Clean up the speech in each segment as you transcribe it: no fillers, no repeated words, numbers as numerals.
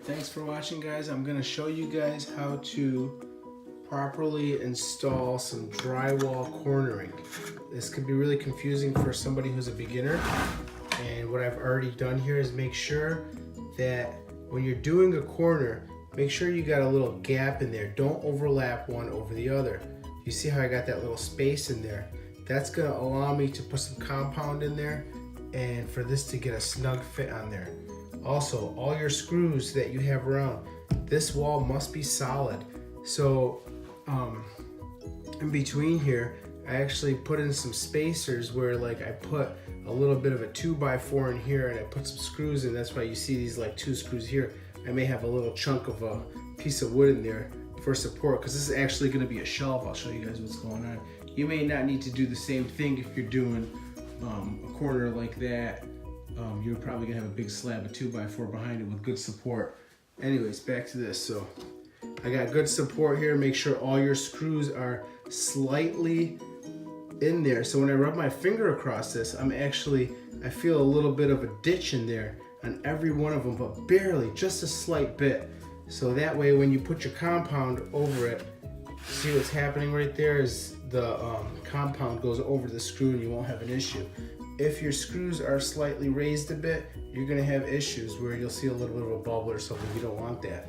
thanks for watching, guys. I'm going to show you guys how to properly install some drywall cornering. This could be really confusing for somebody who's a beginner. And what I've already done here is make sure that when you're doing a corner, make sure you got a little gap in there. Don't overlap one over the other. You see how I got that little space in there? That's going to allow me to put some compound in there and for this to get a snug fit on there. Also, all your screws that you have around, this wall must be solid. So in between here, I actually put in some spacers where like I put a little bit of a 2x4 in here and I put some screws in. That's why you see these like 2 screws here. I may have a little chunk of a piece of wood in there for support because this is actually going to be a shelf. I'll show you guys what's going on. You may not need to do the same thing if you're doing a corner like that. You're probably gonna have a big slab of 2x4 behind it with good support. Anyways, back to this. So I got good support here. Make sure all your screws are slightly in there. So when I rub my finger across this, I feel a little bit of a ditch in there on every one of them, but barely, just a slight bit. So that way when you put your compound over it, see what's happening right there is the compound goes over the screw and you won't have an issue. If your screws are slightly raised a bit, you're gonna have issues where you'll see a little bit of a bubble or something. You don't want that.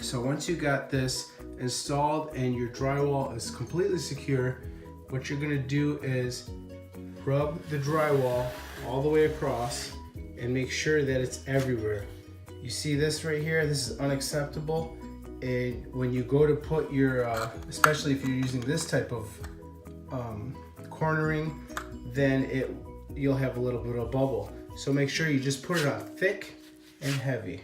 So once you got this installed and your drywall is completely secure, what you're gonna do is rub the drywall all the way across and make sure that it's everywhere. You see this right here? This is unacceptable. And when you go to put your, especially if you're using this type of cornering, then you'll have a little bit of bubble. So make sure you just put it on thick and heavy.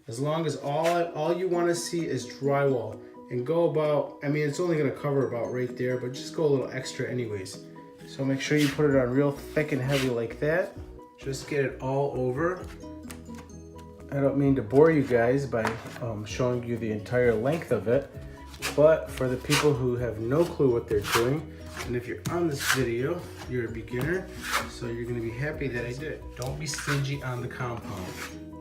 As long as all you want to see is drywall, and go about, I mean it's only going to cover about right there, but just go a little extra anyways. So make sure you put it on real thick and heavy like that. Just get it all over. I don't mean to bore you guys by showing you the entire length of it, but for the people who have no clue what they're doing, and if you're on this video, you're a beginner, so you're gonna be happy that I did it. Don't be stingy on the compound.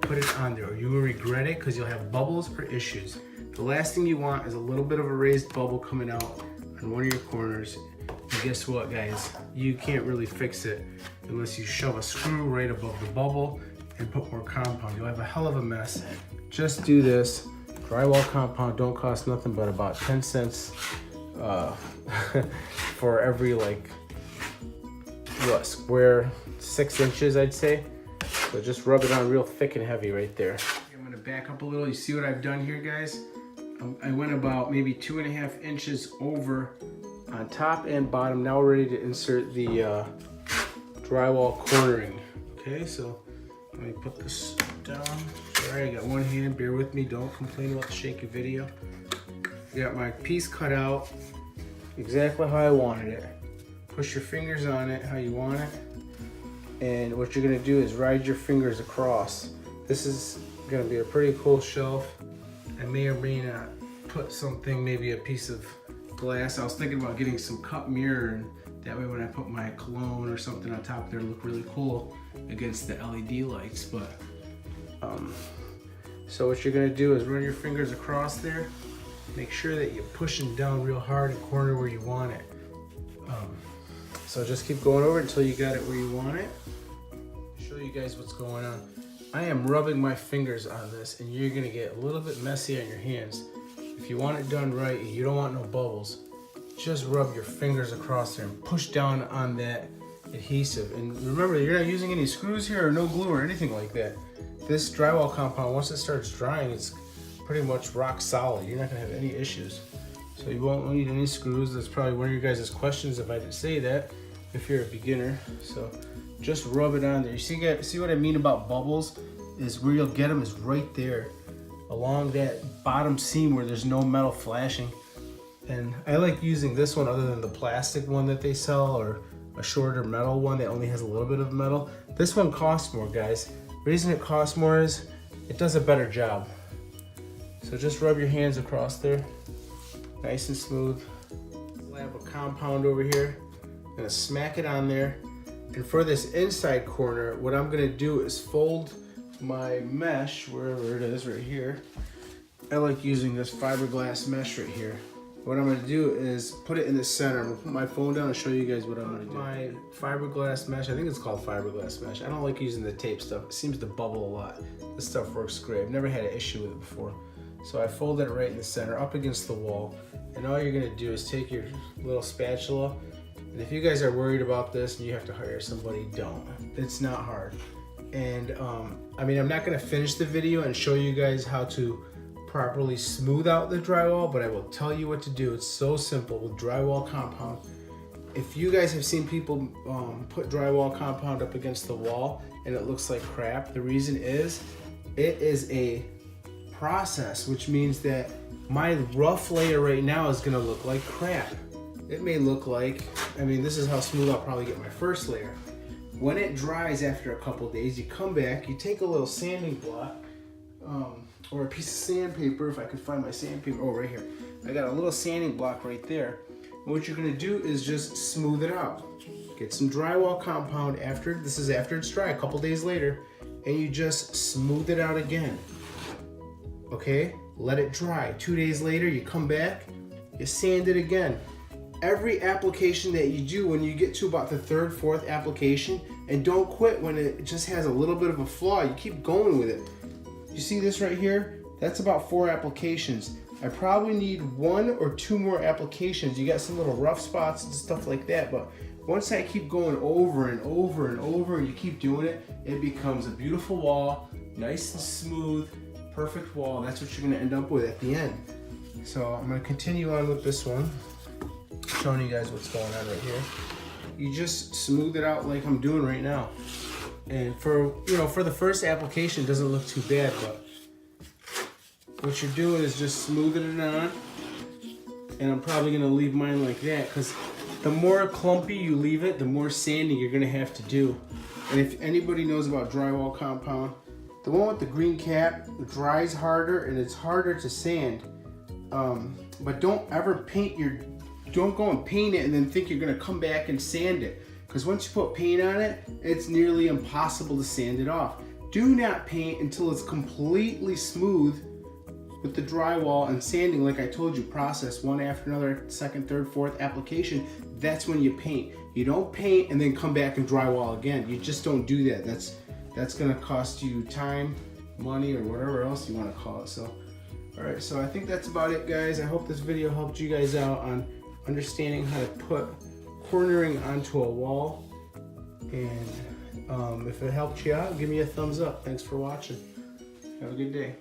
Put it on there or you will regret it because you'll have bubbles or issues. The last thing you want is a little bit of a raised bubble coming out on one of your corners. And guess what, guys? You can't really fix it unless you shove a screw right above the bubble and put more compound. You'll have a hell of a mess. Just do this. Drywall compound don't cost nothing but about 10 cents for every square 6 inches, I'd say. So just rub it on real thick and heavy right there. I'm gonna back up a little. You see what I've done here, guys? I went about maybe 2.5 inches over on top and bottom. Now we're ready to insert the drywall cornering. Okay, so let me put this down. Sorry, I got one hand, bear with me. Don't complain about the shaky video. Got my piece cut out exactly how I wanted it. Push your fingers on it how you want it. And what you're gonna do is ride your fingers across. This is gonna be a pretty cool shelf. I may or may not put something, maybe a piece of glass. I was thinking about getting some cup mirror, and that way when I put my cologne or something on top there, it'll look really cool against the LED lights. But so what you're gonna do is run your fingers across there. Make sure that you're pushing down real hard and corner where you want it. So just keep going over until you got it where you want it. Show you guys what's going on. I am rubbing my fingers on this and you're gonna get a little bit messy on your hands. If you want it done right and you don't want no bubbles, just rub your fingers across there and push down on that adhesive. And remember, you're not using any screws here or no glue or anything like that. This drywall compound, once it starts drying, it's pretty much rock solid. You're not gonna have any issues. So you won't need any screws. That's probably one of your guys' questions if I didn't say that, if you're a beginner. So just rub it on there. You see what I mean about bubbles? Is where you'll get them is right there along that bottom seam where there's no metal flashing. And I like using this one other than the plastic one that they sell or a shorter metal one that only has a little bit of metal. This one costs more, guys. The reason it costs more is it does a better job. So just rub your hands across there, nice and smooth. I have a compound over here. I'm gonna smack it on there. And for this inside corner, what I'm gonna do is fold my mesh, wherever it is, right here. I like using this fiberglass mesh right here. What I'm gonna do is put it in the center. I'm gonna put my phone down and show you guys what I'm gonna do. My fiberglass mesh, I think it's called fiberglass mesh. I don't like using the tape stuff. It seems to bubble a lot. This stuff works great. I've never had an issue with it before. So I folded it right in the center, up against the wall. And all you're gonna do is take your little spatula, and if you guys are worried about this and you have to hire somebody, don't. It's not hard. And I mean, I'm not gonna finish the video and show you guys how to properly smooth out the drywall, but I will tell you what to do. It's so simple with drywall compound. If you guys have seen people put drywall compound up against the wall and it looks like crap, the reason is it is a process, which means that my rough layer right now is gonna look like crap. It may look like, I mean, this is how smooth I'll probably get my first layer. When it dries after a couple days, you come back, you take a little sanding block, or a piece of sandpaper, if I could find my sandpaper, oh, right here. I got a little sanding block right there. And what you're gonna do is just smooth it out. Get some drywall compound after it's dry, a couple days later, and you just smooth it out again. Okay, let it dry. 2 days later, you come back, you sand it again. Every application that you do, when you get to about the third, fourth application, and don't quit when it just has a little bit of a flaw, you keep going with it. You see this right here? That's about 4 applications. I probably need 1 or 2 more applications. You got some little rough spots and stuff like that, but once I keep going over and over and over and you keep doing it, it becomes a beautiful wall, nice and smooth, perfect wall. That's what you're gonna end up with at the end. So I'm gonna continue on with this one, showing you guys what's going on right here. You just smooth it out like I'm doing right now. And for the first application, it doesn't look too bad, but what you're doing is just smoothing it on. And I'm probably gonna leave mine like that, because the more clumpy you leave it, the more sanding you're gonna have to do. And if anybody knows about drywall compound, the one with the green cap dries harder and it's harder to sand. But don't ever don't go and paint it and then think you're gonna come back and sand it. Because once you put paint on it, it's nearly impossible to sand it off. Do not paint until it's completely smooth with the drywall and sanding. Like I told you, process one after another, second, third, fourth application. That's when you paint. You don't paint and then come back and drywall again. You just don't do that. That's gonna cost you time, money, or whatever else you wanna call it. So, all right, so I think that's about it, guys. I hope this video helped you guys out on understanding how to put cornering onto a wall. And if it helped you out, give me a thumbs up. Thanks for watching. Have a good day.